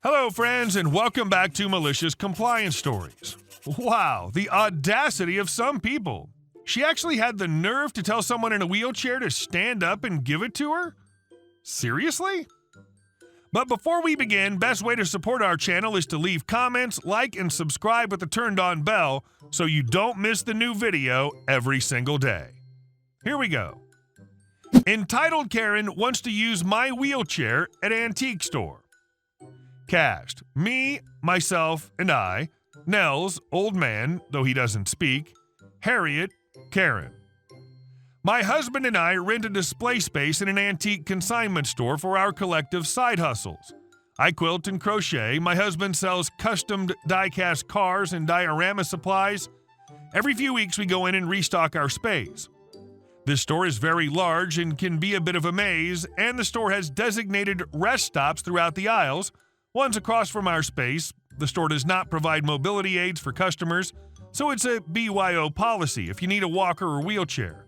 Hello, friends, and welcome back to Malicious Compliance Stories. Wow, the audacity of some people. She actually had the nerve to tell someone in a wheelchair to stand up and give it to her? Seriously? But before we begin, best way to support our channel is to leave comments, like, and subscribe with the turned-on bell so you don't miss the new video every single day. Here we go. Entitled Karen wants to use my wheelchair at antique store. Cast: me, myself, and I, Nels, old man, though he doesn't speak, Harriet, Karen. My husband and I rent a display space in an antique consignment store for our collective side hustles. I quilt and crochet, my husband sells custom die-cast cars and diorama supplies. Every few weeks we go in and restock our space. This store is very large and can be a bit of a maze, and the store has designated rest stops throughout the aisles. One's across from our space. The store does not provide mobility aids for customers, so it's a BYO policy if you need a walker or wheelchair.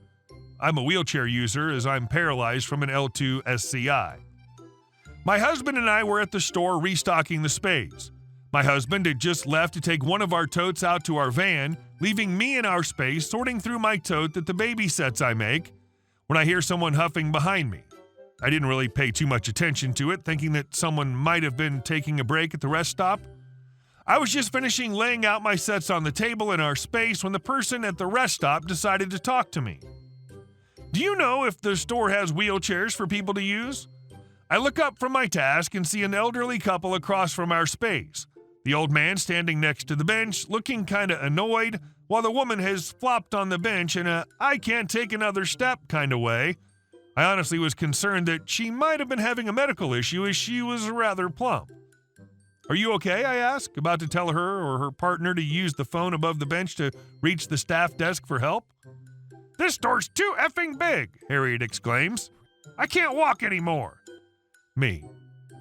I'm a wheelchair user as I'm paralyzed from an L2 SCI. My husband and I were at the store restocking the space. My husband had just left to take one of our totes out to our van, leaving me in our space sorting through my tote that the baby sets I make, when I hear someone huffing behind me. I didn't really pay too much attention to it, thinking that someone might have been taking a break at the rest stop. I was just finishing laying out my sets on the table in our space when the person at the rest stop decided to talk to me. Do you know if the store has wheelchairs for people to use? I look up from my task and see an elderly couple across from our space. The old man standing next to the bench, looking kinda annoyed, while the woman has flopped on the bench in a I can't take another step kinda way. I honestly was concerned that she might have been having a medical issue as she was rather plump. Are you okay? I ask, about to tell her or her partner to use the phone above the bench to reach the staff desk for help. This store's too effing big, Harriet exclaims. I can't walk anymore. Me.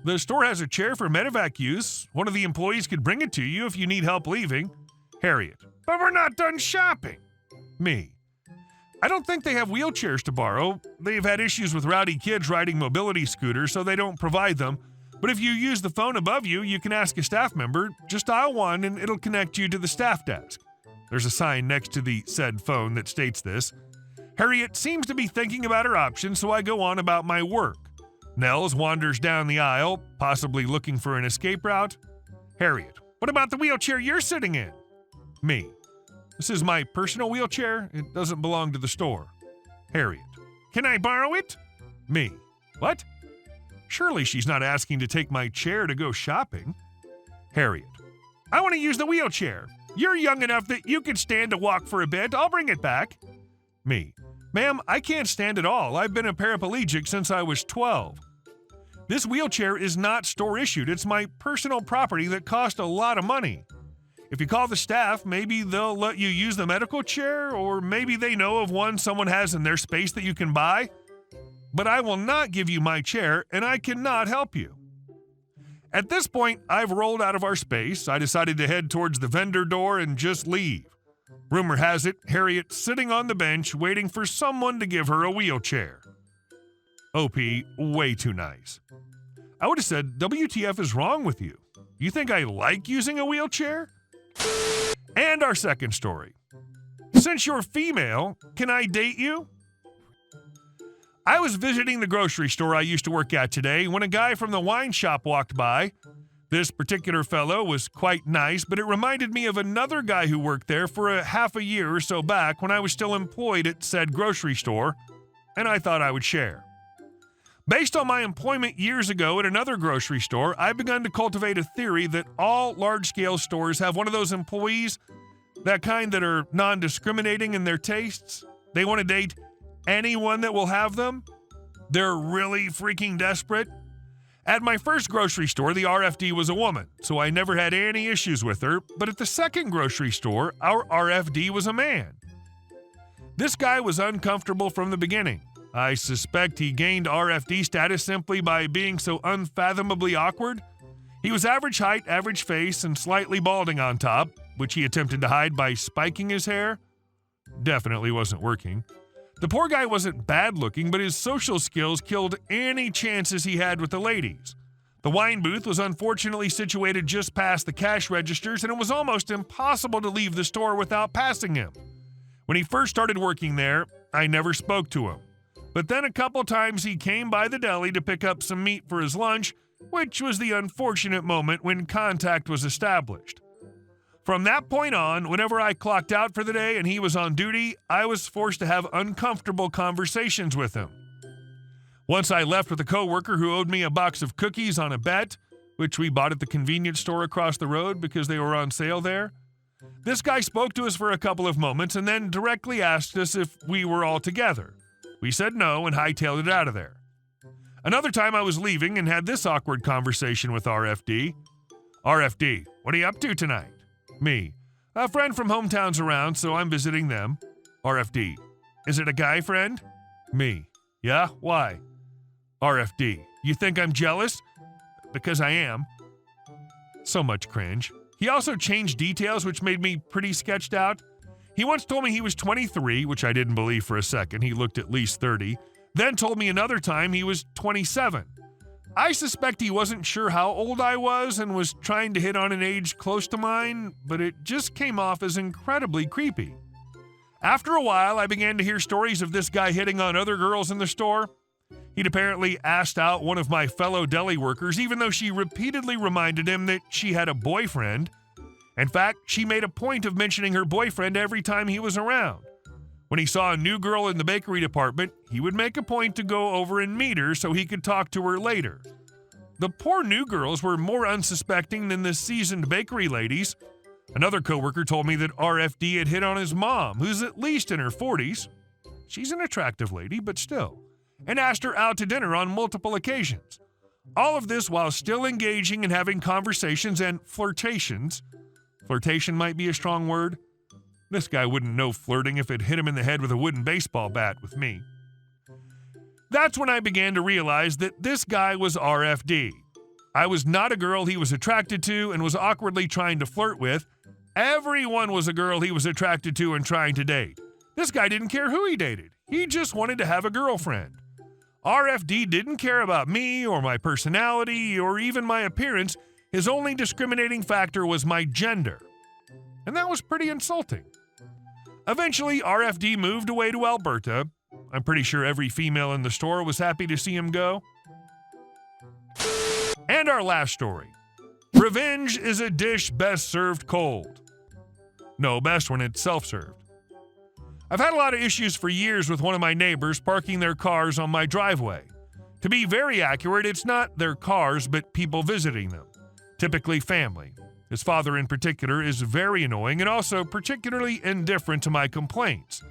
The store has a chair for medevac use. One of the employees could bring it to you if you need help leaving. Harriet. But we're not done shopping. Me. I don't think they have wheelchairs to borrow. They've had issues with rowdy kids riding mobility scooters, so they don't provide them. But if you use the phone above you, you can ask a staff member. Just dial 1 and it'll connect you to the staff desk. There's a sign next to the said phone that states this. Harriet seems to be thinking about her options, so I go on about my work. Nels wanders down the aisle, possibly looking for an escape route. Harriet, what about the wheelchair you're sitting in? Me. This is my personal wheelchair. It doesn't belong to the store. Harriet. Can I borrow it? Me. What? Surely she's not asking to take my chair to go shopping. Harriet. I want to use the wheelchair. You're young enough that you could stand to walk for a bit. I'll bring it back. Me. Ma'am, I can't stand at all. I've been a paraplegic since I was 12. This wheelchair is not store issued. It's my personal property that cost a lot of money. If you call the staff, maybe they'll let you use the medical chair, or maybe they know of one someone has in their space that you can buy. But I will not give you my chair, and I cannot help you. At this point, I've rolled out of our space. I decided to head towards the vendor door and just leave. Rumor has it, Harriet's sitting on the bench waiting for someone to give her a wheelchair. OP, way too nice. I would have said, WTF is wrong with you? You think I like using a wheelchair? And our second story. Since you're female, can I date you? I was visiting the grocery store I used to work at today when a guy from the wine shop walked by. This particular fellow was quite nice, but it reminded me of another guy who worked there for a half a year or so back when I was still employed at said grocery store, and I thought I would share. Based on my employment years ago at another grocery store, I've begun to cultivate a theory that all large-scale stores have one of those employees, that kind that are non-discriminating in their tastes. They want to date anyone that will have them. They're really freaking desperate. At my first grocery store, the RFD was a woman, so I never had any issues with her, but at the second grocery store, our RFD was a man. This guy was uncomfortable from the beginning. I suspect he gained RFD status simply by being so unfathomably awkward. He was average height, average face, and slightly balding on top, which he attempted to hide by spiking his hair. Definitely wasn't working. The poor guy wasn't bad looking, but his social skills killed any chances he had with the ladies. The wine booth was unfortunately situated just past the cash registers, and it was almost impossible to leave the store without passing him. When he first started working there, I never spoke to him. But then a couple times he came by the deli to pick up some meat for his lunch, which was the unfortunate moment when contact was established. From that point on, whenever I clocked out for the day and he was on duty, I was forced to have uncomfortable conversations with him. Once I left with a coworker who owed me a box of cookies on a bet, which we bought at the convenience store across the road because they were on sale there. This guy spoke to us for a couple of moments and then directly asked us if we were all together. We said no and hightailed it out of there. Another time I was leaving and had this awkward conversation with RFD. RFD, what are you up to tonight? Me, a friend from hometown's around, so I'm visiting them. RFD, is it a guy friend? Me, yeah, why? RFD, you think I'm jealous? Because I am. So much cringe. He also changed details which made me pretty sketched out. He once told me he was 23, which I didn't believe for a second. He looked at least 30. Then told me another time he was 27. I suspect he wasn't sure how old I was and was trying to hit on an age close to mine, but it just came off as incredibly creepy. After a while, I began to hear stories of this guy hitting on other girls in the store. He'd apparently asked out one of my fellow deli workers, even though she repeatedly reminded him that she had a boyfriend. In fact, she made a point of mentioning her boyfriend every time he was around. When he saw a new girl in the bakery department, he would make a point to go over and meet her so he could talk to her later. The poor new girls were more unsuspecting than the seasoned bakery ladies. Another coworker told me that RFD had hit on his mom, who's at least in her 40s. She's an attractive lady, but still. And asked her out to dinner on multiple occasions. All of this while still engaging and having conversations and flirtations. Flirtation might be a strong word. This guy wouldn't know flirting if it hit him in the head with a wooden baseball bat with me. That's when I began to realize that this guy was RFD. I was not a girl he was attracted to and was awkwardly trying to flirt with. Everyone was a girl he was attracted to and trying to date. This guy didn't care who he dated. He just wanted to have a girlfriend. RFD didn't care about me or my personality or even my appearance. His only discriminating factor was my gender. And that was pretty insulting. Eventually, RFD moved away to Alberta. I'm pretty sure every female in the store was happy to see him go. And our last story. Revenge is a dish best served cold. No, best when it's self-served. I've had a lot of issues for years with one of my neighbors parking their cars on my driveway. To be very accurate, it's not their cars, but people visiting them. Typically family. His father in particular is very annoying and also particularly indifferent to my complaints.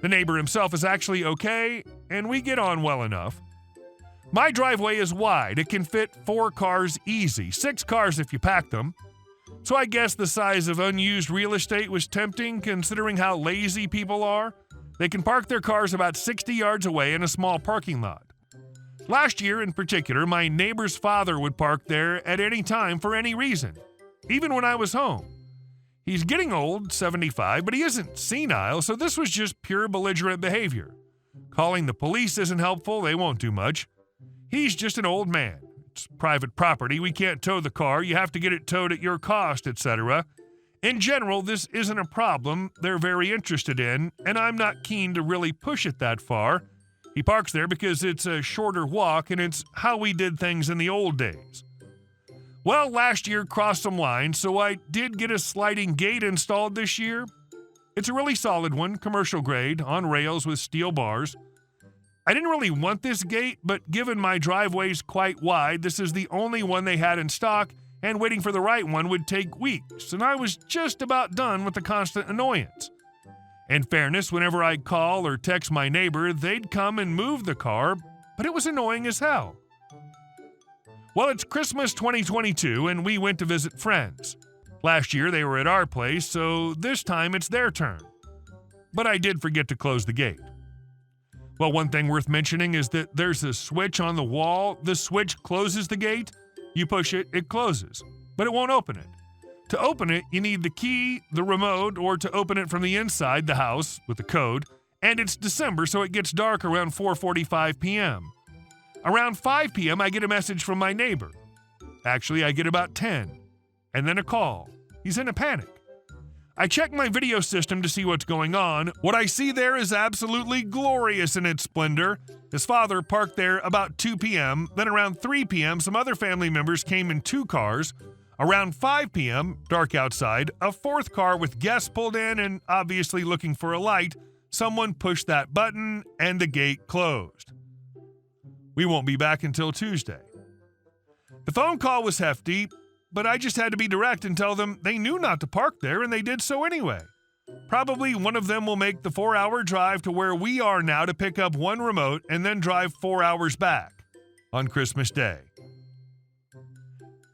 The neighbor himself is actually okay, and we get on well enough. My driveway is wide. It can fit 4 cars easy, 6 cars if you pack them. So I guess the size of unused real estate was tempting considering how lazy people are. They can park their cars about 60 yards away in a small parking lot. Last year in particular, my neighbor's father would park there at any time for any reason, even when I was home. He's getting old, 75, but he isn't senile, so this was just pure belligerent behavior. Calling the police isn't helpful, they won't do much. He's just an old man. It's private property, we can't tow the car, you have to get it towed at your cost, etc. In general, this isn't a problem they're very interested in, and I'm not keen to really push it that far. He parks there because it's a shorter walk, and it's how we did things in the old days. Well, last year crossed some lines, so I did get a sliding gate installed this year. It's a really solid one, commercial grade, on rails with steel bars. I didn't really want this gate, but given my driveway's quite wide, this is the only one they had in stock, and waiting for the right one would take weeks, and I was just about done with the constant annoyance. In fairness, whenever I'd call or text my neighbor, they'd come and move the car, but it was annoying as hell. Well, it's Christmas 2022, and we went to visit friends. Last year, they were at our place, so this time it's their turn. But I did forget to close the gate. Well, one thing worth mentioning is that there's a switch on the wall. The switch closes the gate. You push it, it closes, but it won't open it. To open it, you need the key, the remote, or to open it from the inside the house with the code, and it's December, so it gets dark around 4:45 p.m. Around 5 p.m., I get a message from my neighbor. Actually, I get about 10. And then a call. He's in a panic. I check my video system to see what's going on. What I see there is absolutely glorious in its splendor. His father parked there about 2 p.m. Then around 3 p.m., some other family members came in 2 cars. Around 5 p.m., dark outside, a 4th car with guests pulled in and obviously looking for a light. Someone pushed that button and the gate closed. We won't be back until Tuesday. The phone call was hefty, but I just had to be direct and tell them they knew not to park there, and they did so anyway. Probably one of them will make the 4-hour drive to where we are now to pick up one remote and then drive 4 hours back on Christmas Day.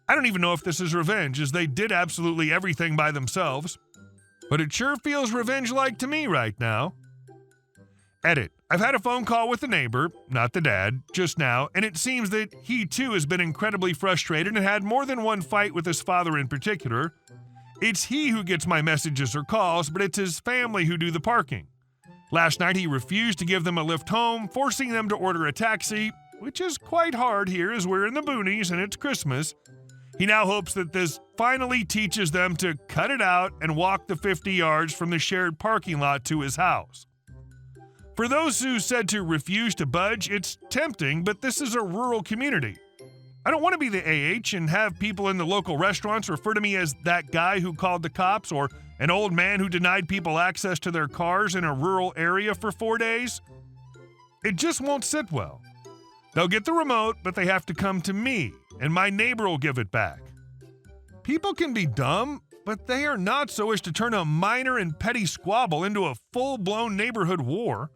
I don't even know if this is revenge, as they did absolutely everything by themselves, but it sure feels revenge-like to me right now. Edit. I've had a phone call with the neighbor, not the dad, just now, and it seems that he too has been incredibly frustrated and had more than one fight with his father in particular. It's he who gets my messages or calls, but it's his family who do the parking. Last night he refused to give them a lift home, forcing them to order a taxi, which is quite hard here as we're in the boonies and it's Christmas. He now hopes that this finally teaches them to cut it out and walk the 50 yards from the shared parking lot to his house. For those who said to refuse to budge, it's tempting, but this is a rural community. I don't want to be the AH and have people in the local restaurants refer to me as that guy who called the cops or an old man who denied people access to their cars in a rural area for 4 days. It just won't sit well. They'll get the remote, but they have to come to me, and my neighbor will give it back. People can be dumb, but they are not so as to turn a minor and petty squabble into a full-blown neighborhood war.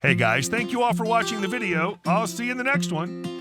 Hey guys, thank you all for watching the video. I'll see you in the next one.